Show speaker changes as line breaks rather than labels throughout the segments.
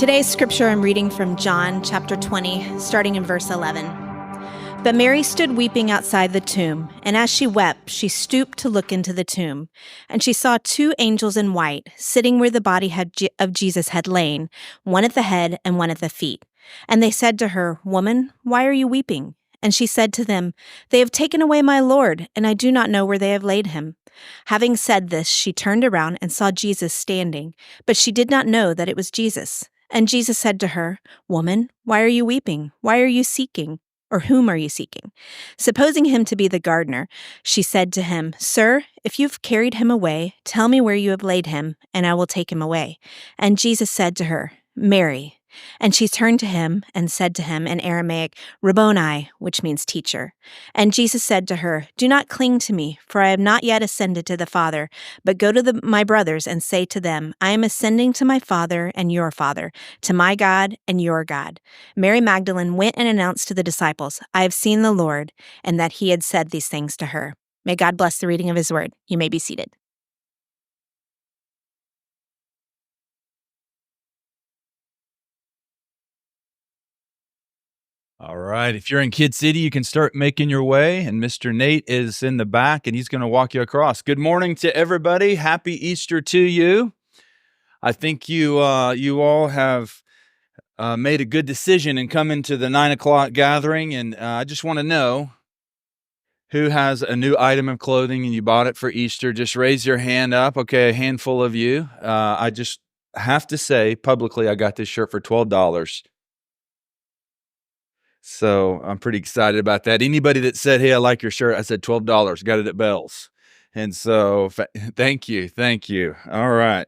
Today's scripture I'm reading from John chapter 20, starting in verse 11. But Mary stood weeping outside the tomb, and as she wept, she stooped to look into the tomb. And she saw two angels in white, sitting where the body of Jesus had lain, one at the head and one at the feet. And they said to her, "Woman, why are you weeping?" And she said to them, "They have taken away my Lord, and I do not know where they have laid him." Having said this, she turned around and saw Jesus standing, but she did not know that it was Jesus. And Jesus said to her, "Woman, why are you weeping? Why are you seeking? Or whom are you seeking?" Supposing him to be the gardener, she said to him, "Sir, if you have carried him away, tell me where you have laid him, and I will take him away." And Jesus said to her, "Mary." And she turned to him and said to him in Aramaic, "Rabboni," which means teacher. And Jesus said to her, "Do not cling to me, for I have not yet ascended to the Father, but go to my brothers and say to them, I am ascending to my Father and your Father, to my God and your God." Mary Magdalene went and announced to the disciples, "I have seen the Lord," and that he had said these things to her. May God bless the reading of his word. You may be seated.
All right. If you're in Kid City, you can start making your way. And Mr. Nate is in the back and he's going to walk you across. Good morning to everybody. Happy Easter to you. I think you all have made a good decision in coming to the 9 o'clock gathering. And I just want to know who has a new item of clothing and you bought it for Easter. Just raise your hand up. Okay, a handful of you. I just have to say publicly, I got this shirt for $12. So I'm pretty excited about that. Anybody that said, "Hey, I like your shirt," I said $12. Got it at Bell's. And so thank you. Thank you. All right.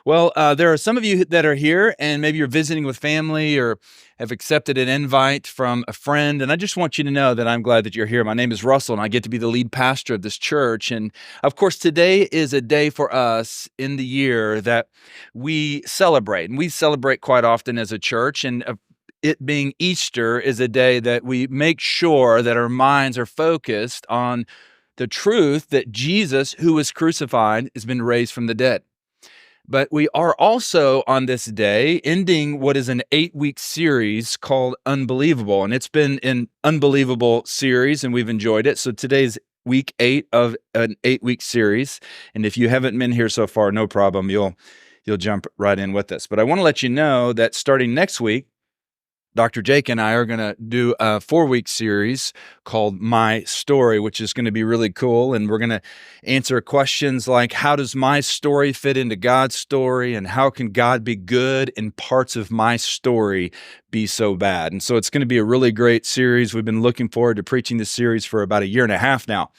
Well, there are some of you that are here and maybe you're visiting with family or have accepted an invite from a friend. And I just want you to know that I'm glad that you're here. My name is Russell and I get to be the lead pastor of this church. And of course, today is a day for us in the year that we celebrate. And we celebrate quite often as a church. And it being Easter is a day that we make sure that our minds are focused on the truth that Jesus, who was crucified, has been raised from the dead. But we are also on this day ending what is an 8-week series called Unbelievable. And it's been an unbelievable series and we've enjoyed it. So today's week 8 of an 8-week series. And if you haven't been here so far, no problem. You'll jump right in with us. But I want to let you know that starting next week, Dr. Jake and I are going to do a 4-week series called My Story, which is going to be really cool. And we're going to answer questions like, how does my story fit into God's story? And how can God be good and parts of my story be so bad? And so it's going to be a really great series. We've been looking forward to preaching this series for about a year and a half now.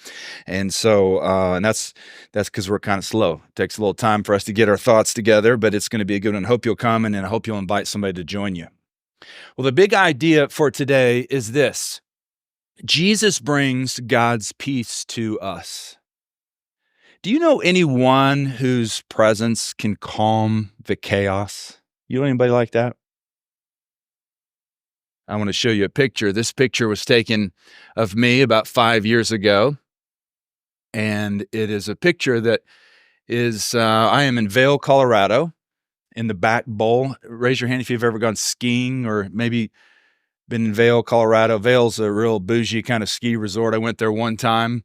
And so, and that's because we're kind of slow. It takes a little time for us to get our thoughts together, but it's going to be a good one. I hope you'll come and I hope you'll invite somebody to join you. Well, the big idea for today is this: Jesus brings God's peace to us. Do you know anyone whose presence can calm the chaos? You know anybody like that? I want to show you a picture. This picture was taken of me about 5 years ago. And it is a picture that is, I am in Vail, Colorado, in the back bowl. Raise your hand if you've ever gone skiing or maybe been in Vail, Colorado. Vail's a real bougie kind of ski resort. I went there one time.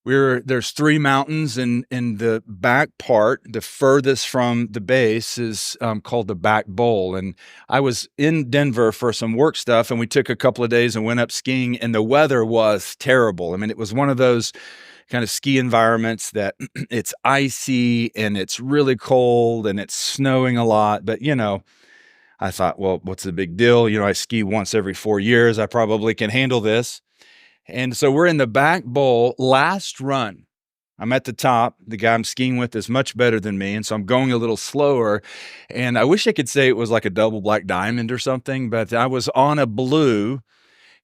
There's 3 mountains in the back part. The furthest from the base is called the back bowl. And I was in Denver for some work stuff and we took a couple of days and went up skiing and the weather was terrible. I mean, it was one of those kind of ski environments that it's icy and it's really cold and it's snowing a lot. But, I thought, well, what's the big deal? I ski once every 4 years. I probably can handle this. And so we're in the back bowl, last run. I'm at the top. The guy I'm skiing with is much better than me. And so I'm going a little slower. And I wish I could say it was like a double black diamond or something, but I was on a blue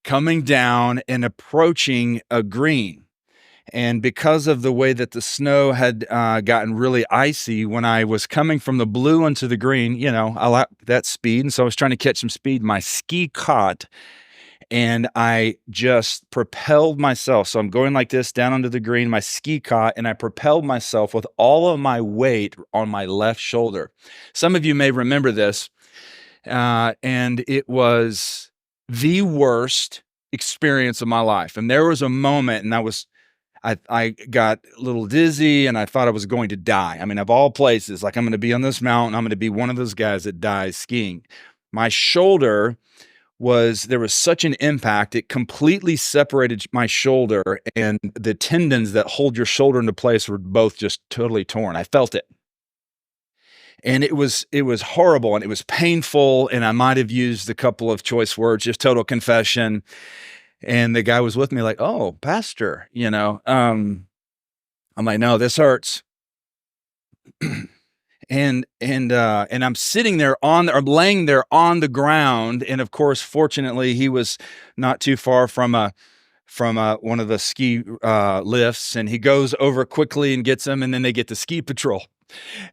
coming down and approaching a green. And because of the way that the snow had gotten really icy, when I was coming from the blue into the green, I like that speed. And so I was trying to catch some speed. My ski caught and I just propelled myself. So I'm going like this down onto the green, my ski caught, and I propelled myself with all of my weight on my left shoulder. Some of you may remember this. and it was the worst experience of my life. And there was a moment, and I got a little dizzy, and I thought I was going to die. I mean, of all places, like, I'm going to be on this mountain, I'm going to be one of those guys that dies skiing. My shoulder there was such an impact, it completely separated my shoulder, and the tendons that hold your shoulder into place were both just totally torn. I felt it. And it was horrible, and it was painful, and I might have used a couple of choice words, just total confession. And the guy was with me like, "Oh, pastor, I'm like, "No, this hurts." And I'm sitting there or laying there on the ground, and of course, fortunately, he was not too far from one of the ski lifts, and he goes over quickly and gets him, and then they get the ski patrol.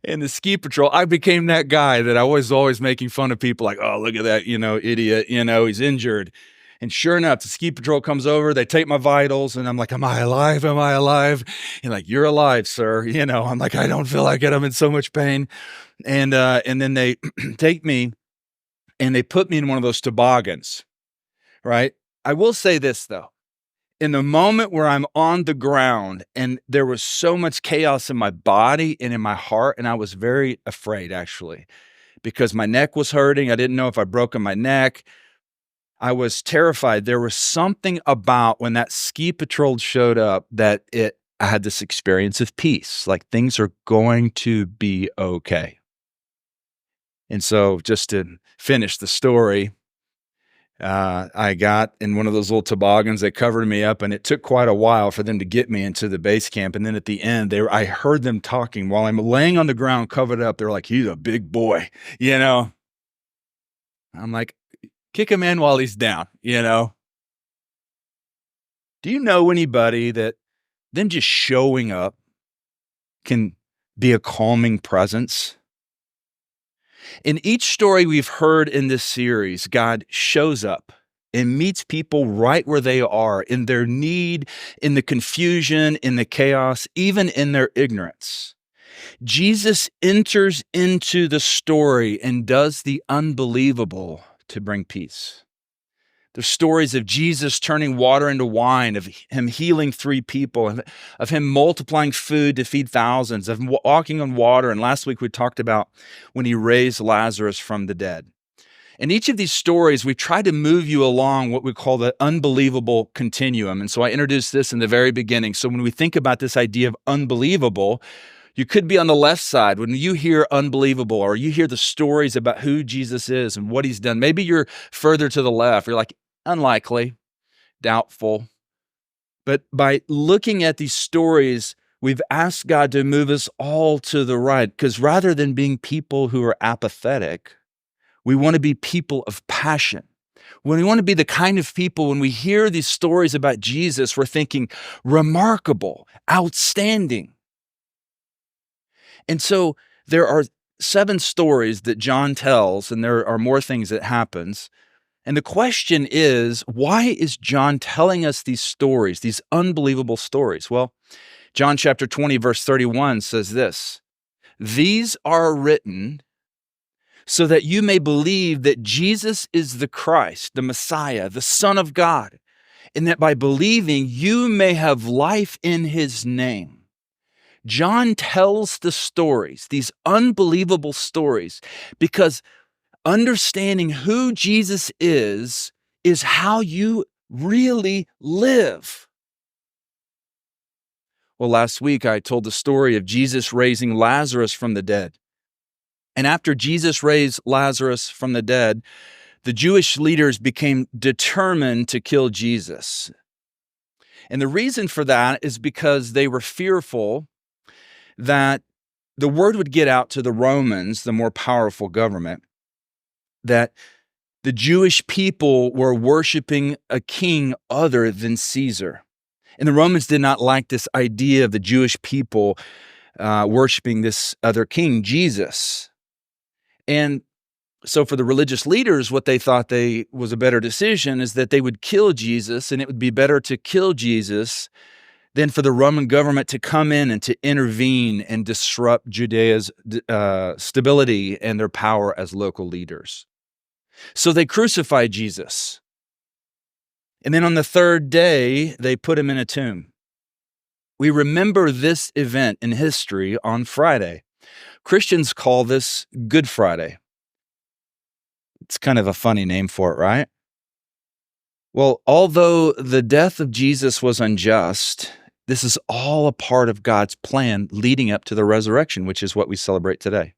And the ski patrol, I became that guy that I was always making fun of people like, "Oh, look at that, idiot, he's injured." And sure enough, the ski patrol comes over, they take my vitals, and I'm like, "Am I alive? Am I alive?" And like, "You're alive, sir." I'm like, "I don't feel like it. I'm in so much pain." And then they take me and they put me in one of those toboggans, right? I will say this though. In the moment where I'm on the ground and there was so much chaos in my body and in my heart, and I was very afraid actually, because my neck was hurting. I didn't know if I'd broken my neck. I was terrified. There was something about when that ski patrol showed up that I had this experience of peace, like things are going to be okay. And so just to finish the story, I got in one of those little toboggans. They covered me up, and it took quite a while for them to get me into the base camp. And then at the end, I heard them talking while I'm laying on the ground covered up. They're like, "He's a big boy," I'm like, kick him in while he's down, Do you know anybody that them just showing up can be a calming presence? In each story we've heard in this series, God shows up and meets people right where they are, in their need, in the confusion, in the chaos, even in their ignorance. Jesus enters into the story and does the unbelievable to bring peace. There's stories of Jesus turning water into wine, of him healing 3 people, of him multiplying food to feed thousands, of him walking on water. And last week we talked about when he raised Lazarus from the dead. In each of these stories, we try to move you along what we call the unbelievable continuum. And so I introduced this in the very beginning. So when we think about this idea of unbelievable, you could be on the left side. When you hear unbelievable, or you hear the stories about who Jesus is and what he's done, maybe you're further to the left. You're like, unlikely, doubtful. But by looking at these stories, we've asked God to move us all to the right, because rather than being people who are apathetic, we want to be people of passion. When we want to be the kind of people, when we hear these stories about Jesus, we're thinking remarkable, outstanding. And so there are 7 stories that John tells, and there are more things that happens. And the question is, why is John telling us these stories, these unbelievable stories? Well, John chapter 20, verse 31 says this: "These are written so that you may believe that Jesus is the Christ, the Messiah, the Son of God, and that by believing you may have life in his name." John tells the stories, these unbelievable stories, because understanding who Jesus is how you really live. Well, last week I told the story of Jesus raising Lazarus from the dead. And after Jesus raised Lazarus from the dead, the Jewish leaders became determined to kill Jesus. And the reason for that is because they were fearful that the word would get out to the Romans, the more powerful government, that the Jewish people were worshiping a king other than Caesar. And the Romans did not like this idea of the Jewish people worshiping this other king, Jesus. And so for the religious leaders, what they thought was a better decision is that they would kill Jesus, and it would be better to kill Jesus than for the Roman government to come in and to intervene and disrupt Judea's stability and their power as local leaders. So they crucified Jesus. And then on the third day, they put him in a tomb. We remember this event in history on Friday. Christians call this Good Friday. It's kind of a funny name for it, right? Well, although the death of Jesus was unjust, this is all a part of God's plan leading up to the resurrection, which is what we celebrate today.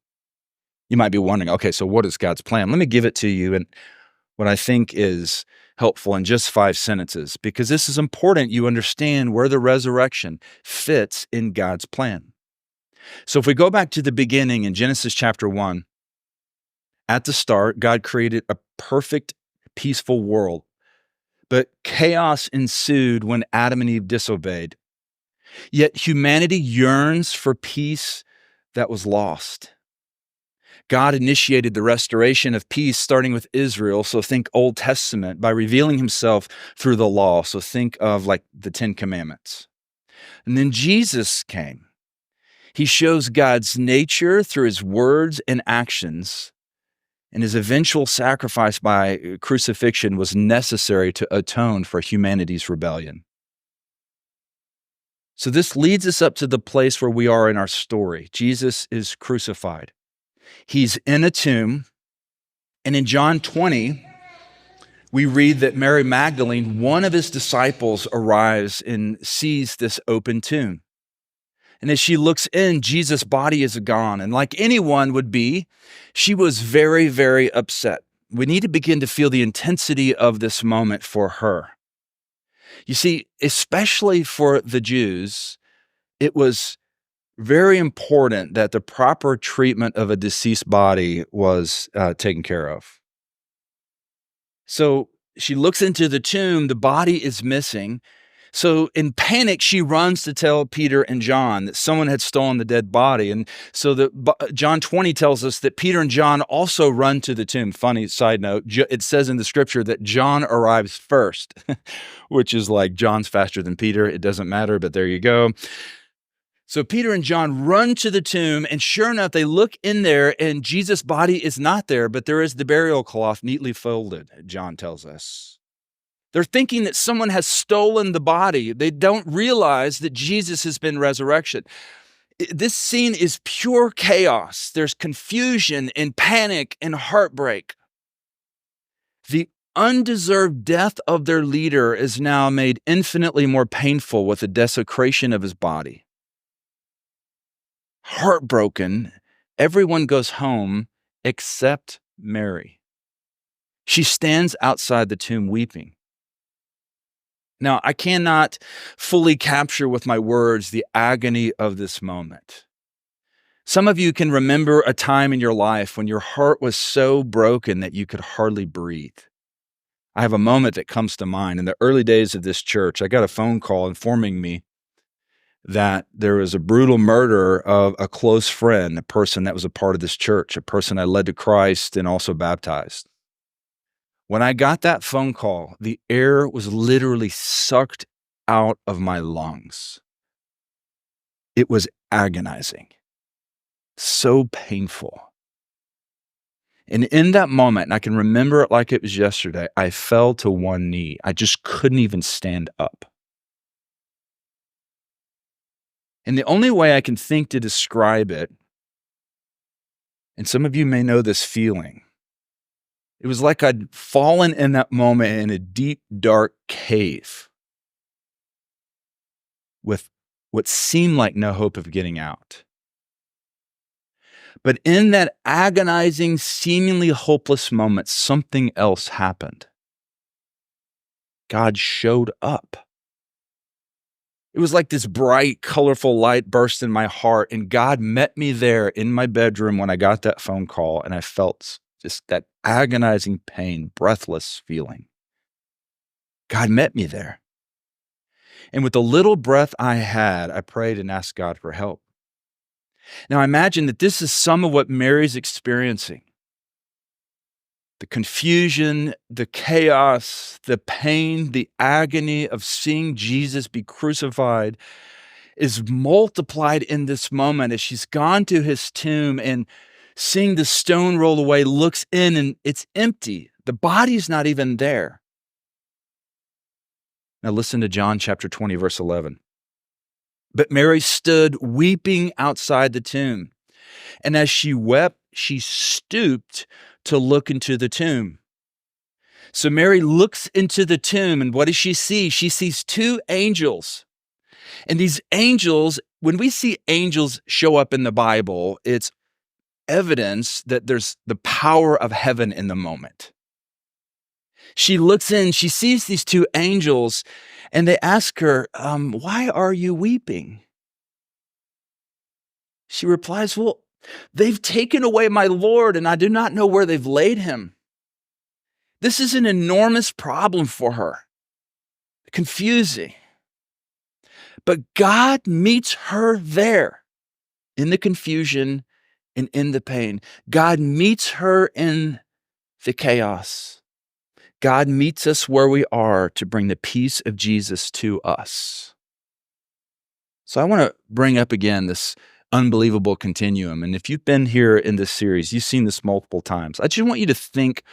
You might be wondering, okay, so what is God's plan? Let me give it to you in what I think is helpful in just 5 sentences, because this is important you understand where the resurrection fits in God's plan. So if we go back to the beginning in Genesis chapter 1, at the start, God created a perfect, peaceful world. But chaos ensued when Adam and Eve disobeyed. Yet humanity yearns for peace that was lost. God initiated the restoration of peace starting with Israel, so think Old Testament, by revealing himself through the law. So think of like the 10 Commandments. And then Jesus came. He shows God's nature through his words and actions. And his eventual sacrifice by crucifixion was necessary to atone for humanity's rebellion. So this leads us up to the place where we are in our story. Jesus is crucified. He's in a tomb. And in John 20, we read that Mary Magdalene, one of his disciples, arrives and sees this open tomb. And as she looks in, Jesus' body is gone. And like anyone would be, she was very, very upset. We need to begin to feel the intensity of this moment for her. You see, especially for the Jews, it was very important that the proper treatment of a deceased body was taken care of. So she looks into the tomb, the body is missing. So in panic, she runs to tell Peter and John that someone had stolen the dead body. And so John 20 tells us that Peter and John also run to the tomb. Funny side note, it says in the scripture that John arrives first, which is like John's faster than Peter. It doesn't matter, but there you go. So Peter and John run to the tomb, and sure enough, they look in there, and Jesus' body is not there, but there is the burial cloth neatly folded, John tells us. They're thinking that someone has stolen the body. They don't realize that Jesus has been resurrected. This scene is pure chaos. There's confusion and panic and heartbreak. The undeserved death of their leader is now made infinitely more painful with the desecration of his body. Heartbroken, everyone goes home except Mary. She stands outside the tomb weeping. Now, I cannot fully capture with my words the agony of this moment. Some of you can remember a time in your life when your heart was so broken that you could hardly breathe. I have a moment that comes to mind. In the early days of this church, I got a phone call informing me that there was a brutal murder of a close friend, a person that was a part of this church, a person I led to Christ and also baptized. When I got that phone call, the air was literally sucked out of my lungs. It was agonizing, so painful. And in that moment, and I can remember it like it was yesterday, I fell to one knee. I just couldn't even stand up. And the only way I can think to describe it, and some of you may know this feeling, it was like I'd fallen in that moment in a deep, dark cave with what seemed like no hope of getting out. But in that agonizing, seemingly hopeless moment, something else happened. God showed up. It was like this bright, colorful light burst in my heart, and God met me there in my bedroom when I got that phone call, and I felt just that agonizing pain, breathless feeling. God met me there. And with the little breath I had, I prayed and asked God for help. Now, imagine that this is some of what Mary's experiencing. The confusion, the chaos, the pain, the agony of seeing Jesus be crucified is multiplied in this moment as she's gone to his tomb and seeing the stone roll away, looks in and it's empty. The body's not even there. Now listen to John chapter 20, verse 11. But Mary stood weeping outside the tomb. And as she wept, she stooped to look into the tomb. So Mary looks into the tomb, and what does she see? She sees two angels. And these angels, when we see angels show up in the Bible, it's evidence that there's the power of heaven in the moment. She looks in, she sees these two angels, and they ask her, why are you weeping? She replies, well, they've taken away my Lord, and I do not know where they've laid him. This is an enormous problem for her, confusing. But God meets her there in the confusion and in the pain. God meets her in the chaos. God meets us where we are to bring the peace of Jesus to us. So I want to bring up again this unbelievable continuum. And if you've been here in this series, you've seen this multiple times. I just want you to think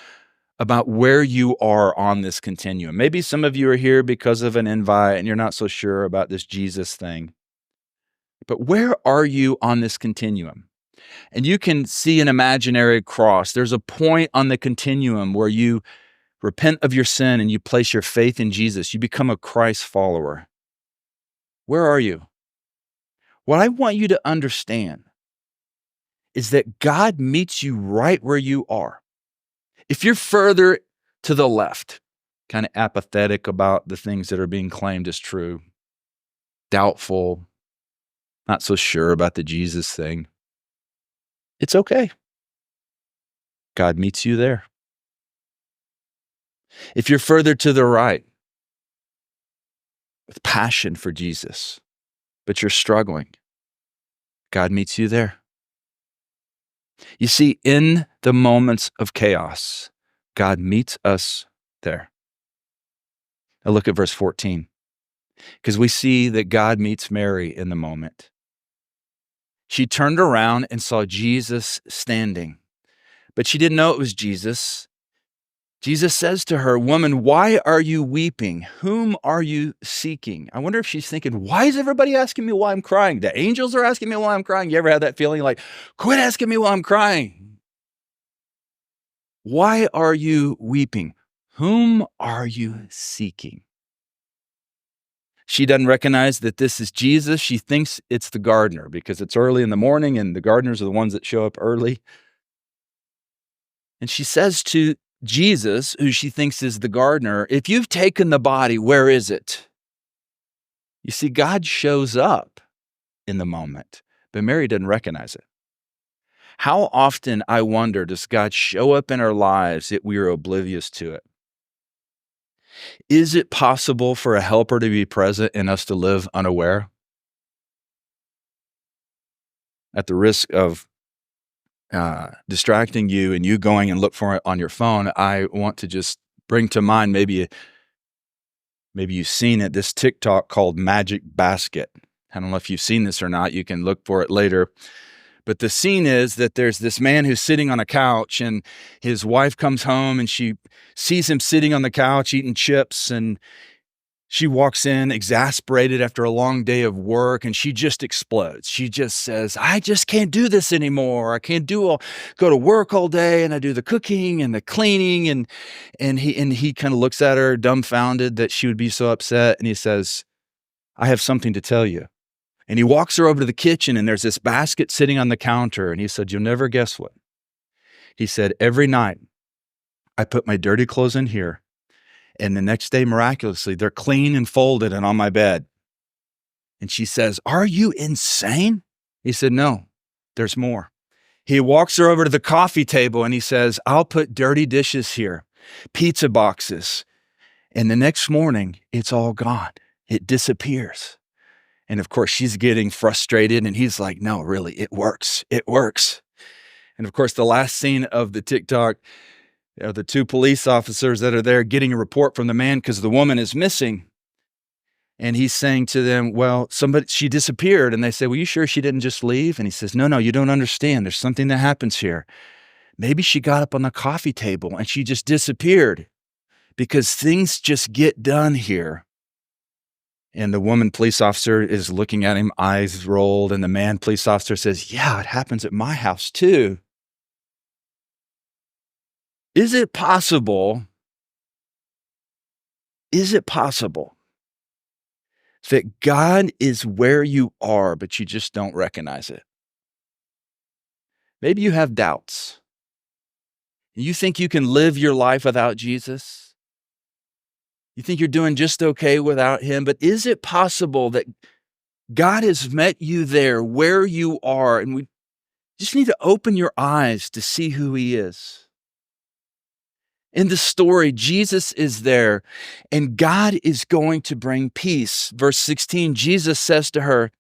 about where you are on this continuum. Maybe some of you are here because of an invite and you're not so sure about this Jesus thing. But where are you on this continuum? And you can see an imaginary cross. There's a point on the continuum where you repent of your sin and you place your faith in Jesus. You become a Christ follower. Where are you? What I want you to understand is that God meets you right where you are. If you're further to the left, kind of apathetic about the things that are being claimed as true, doubtful, not so sure about the Jesus thing, it's okay. God meets you there. If you're further to the right, with passion for Jesus, but you're struggling, God meets you there. You see, in the moments of chaos, God meets us there. Now look at verse 14, because we see that God meets Mary in the moment. She turned around and saw Jesus standing, but she didn't know it was Jesus. Jesus says to her, "Woman, why are you weeping? Whom are you seeking?" I wonder if she's thinking, why is everybody asking me why I'm crying? The angels are asking me why I'm crying. You ever had that feeling like, quit asking me why I'm crying? Why are you weeping? Whom are you seeking? She doesn't recognize that this is Jesus. She thinks it's the gardener because it's early in the morning and the gardeners are the ones that show up early. And she says to Jesus, who she thinks is the gardener, if you've taken the body, where is it? You see, God shows up in the moment, but Mary didn't recognize it. How often, I wonder, does God show up in our lives that we are oblivious to it? Is it possible for a helper to be present and us to live unaware? At the risk of distracting you and you going and look for it on your phone, I want to just bring to mind, maybe you've seen it, this TikTok called Magic Basket. I don't know if you've seen this or not. You can look for it later. But the scene is that there's this man who's sitting on a couch and his wife comes home and she sees him sitting on the couch eating chips, and she walks in exasperated after a long day of work and she just explodes. She just says, I just can't do this anymore. I can't go to work all day and I do the cooking and the cleaning. And he kind of looks at her dumbfounded that she would be so upset. And he says, I have something to tell you. And he walks her over to the kitchen and there's this basket sitting on the counter. And he said, you'll never guess what. He said, every night I put my dirty clothes in here. And the next day, miraculously, they're clean and folded and on my bed. And she says, are you insane? He said, no, there's more. He walks her over to the coffee table and he says, I'll put dirty dishes here, pizza boxes. And the next morning, it's all gone. It disappears. And of course, she's getting frustrated. And he's like, no, really, it works. It works. And of course, the last scene of the TikTok, the two police officers that are there getting a report from the man because the woman is missing. And he's saying to them, well, she disappeared. And they say, well, you sure she didn't just leave? And he says, no, you don't understand. There's something that happens here. Maybe she got up on the coffee table and she just disappeared because things just get done here. And the woman police officer is looking at him, eyes rolled. And the man police officer says, yeah, it happens at my house too. Is it possible that God is where you are, but you just don't recognize it? Maybe you have doubts. You think you can live your life without Jesus? You think you're doing just okay without him? But is it possible that God has met you there where you are, and we just need to open your eyes to see who he is? In the story, Jesus is there, and God is going to bring peace. Verse 16, Jesus says to her,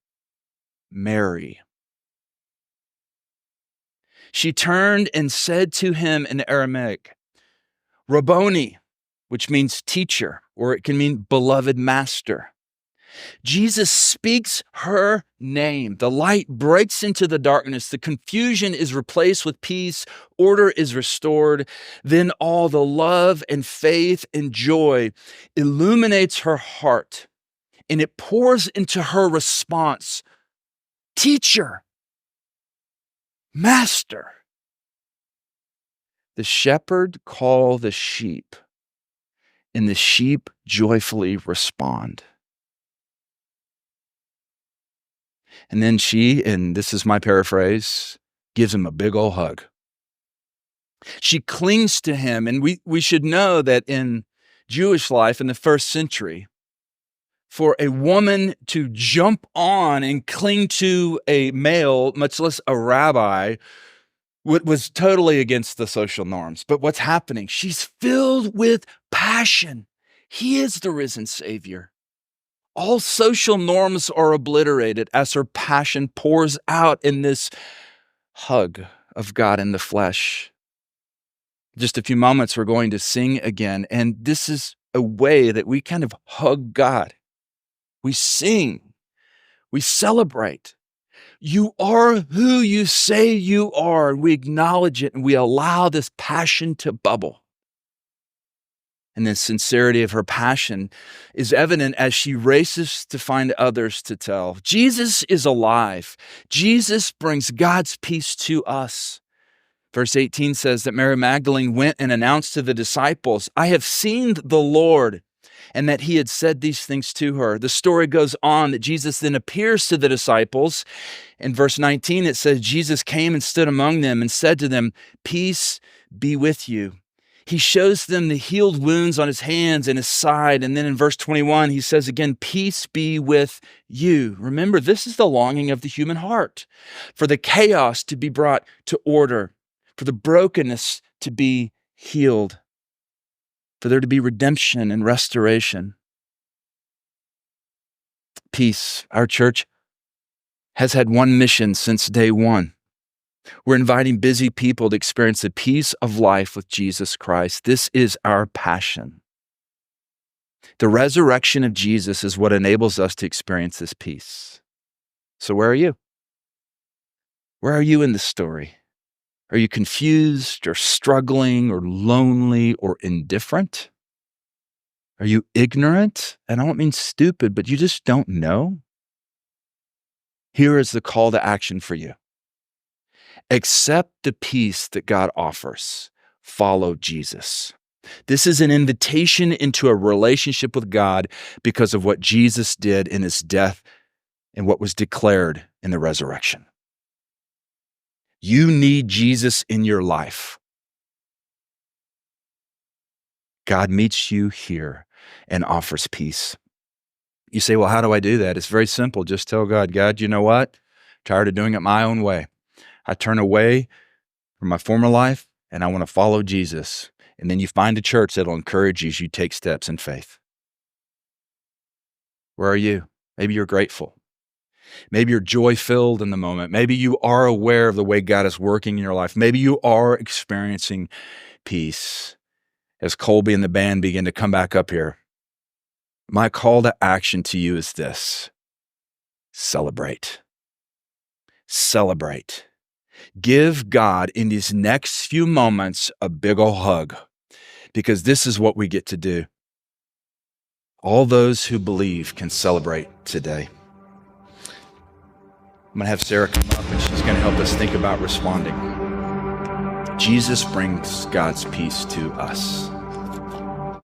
Mary. She turned and said to him in Aramaic, Rabboni, which means teacher, or it can mean beloved master. Jesus speaks her name. The light breaks into the darkness. The confusion is replaced with peace. Order is restored. Then all the love and faith and joy illuminates her heart, and it pours into her response. Teacher, master. The shepherd call the sheep, and the sheep joyfully respond. And then she, and this is my paraphrase, gives him a big old hug. She clings to him, and we should know that in Jewish life in the first century, for a woman to jump on and cling to a male, much less a rabbi, was totally against the social norms. But what's happening? She's filled with passion. He is the risen Savior. All social norms are obliterated as her passion pours out in this hug of God in the flesh. Just a few moments, we're going to sing again. And this is a way that we kind of hug God. We sing. We celebrate. You are who you say you are. We acknowledge it and we allow this passion to bubble. And the sincerity of her passion is evident as she races to find others to tell. Jesus is alive. Jesus brings God's peace to us. Verse 18 says that Mary Magdalene went and announced to the disciples, I have seen the Lord, and that he had said these things to her. The story goes on that Jesus then appears to the disciples. In verse 19, it says, Jesus came and stood among them and said to them, peace be with you. He shows them the healed wounds on his hands and his side. And then in verse 21, he says again, peace be with you. Remember, this is the longing of the human heart, for the chaos to be brought to order, for the brokenness to be healed, for there to be redemption and restoration. Peace. Our church has had one mission since day one. We're inviting busy people to experience the peace of life with Jesus Christ. This is our passion. The resurrection of Jesus is what enables us to experience this peace. So where are you? Where are you in the story? Are you confused or struggling or lonely or indifferent? Are you ignorant? And I don't mean stupid, but you just don't know? Here is the call to action for you. Accept the peace that God offers. Follow Jesus. This is an invitation into a relationship with God because of what Jesus did in his death and what was declared in the resurrection. You need Jesus in your life. God meets you here and offers peace. You say, well, how do I do that? It's very simple. Just tell God, God, you know what? I'm tired of doing it my own way. I turn away from my former life and I want to follow Jesus. And then you find a church that'll encourage you as you take steps in faith. Where are you? Maybe you're grateful. Maybe you're joy-filled in the moment. Maybe you are aware of the way God is working in your life. Maybe you are experiencing peace. As Colby and the band begin to come back up here, My call to action to you is this: celebrate. Celebrate. Give God in these next few moments a big ol' hug, because this is what we get to do. All those who believe can celebrate today. I'm going to have Sarah come up, and she's going to help us think about responding. Jesus brings God's peace to us.